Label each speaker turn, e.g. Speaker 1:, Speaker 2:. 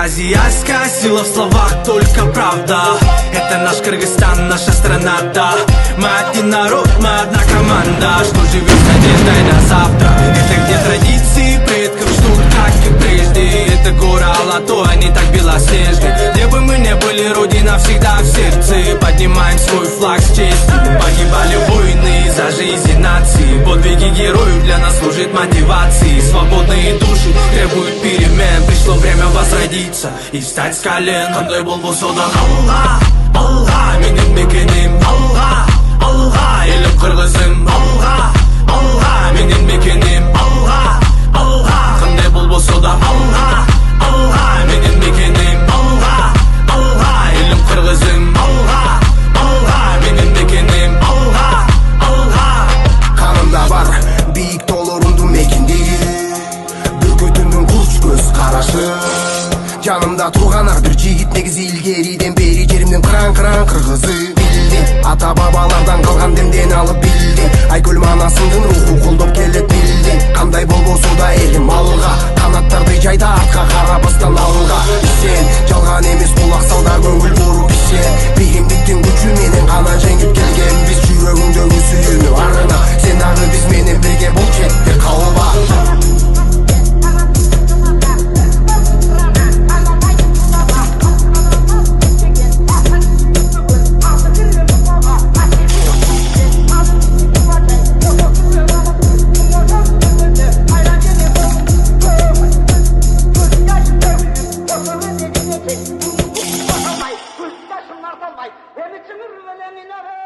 Speaker 1: азиатская сила в словах, только правда. Это наш Кыргызстан, наша страна, да. Мы один народ, мы одна команда, что живет с надеждой на завтра. Это где традиции предков ждут, как и прежде. Это гора Алатау, они так белоснежны. Где бы мы не были, родина всегда в сердце. Поднимаем свой флаг с честью. Погибали воины за жизнь нации. Подвиги героев для нас служат мотивацией. Свободные души требуют перемен. Пришло время возродиться и встать с колен. Кандай болбосо да Алла, Алла, менин мекеним Алла, Алла, элим кыргызым Алла, Алла, менин мекеним Алла, Алла, кандай болбосо да Алла, Алла, менин мекеним Алла, Алла, элим кыргызым Алла, Алла, менин мекеним Алла, Алла.
Speaker 2: Kanımda var büyük dolorumdun mekindegi Бүркөтүмдүн курч көз карашы Жанымда турган ар бир жигит негизи илгериден бери жеримдин кыран кыргызы билди Ата бабалардан калган демден алып билди Айкөл манасындын руху колдоп келет билди Кандай болбосо да элим алга Канаттарды жайда атка карабастан алга Сен жалган эмес кулак сал да көңүл буруп ишен Бийимдиктин күчү менен гана жеңип келгенбиз Жүрөгүңдөгү сүйүүнү арына Сен дагы биз менен бирге бул четте калба
Speaker 3: Hem içimi rüvelemine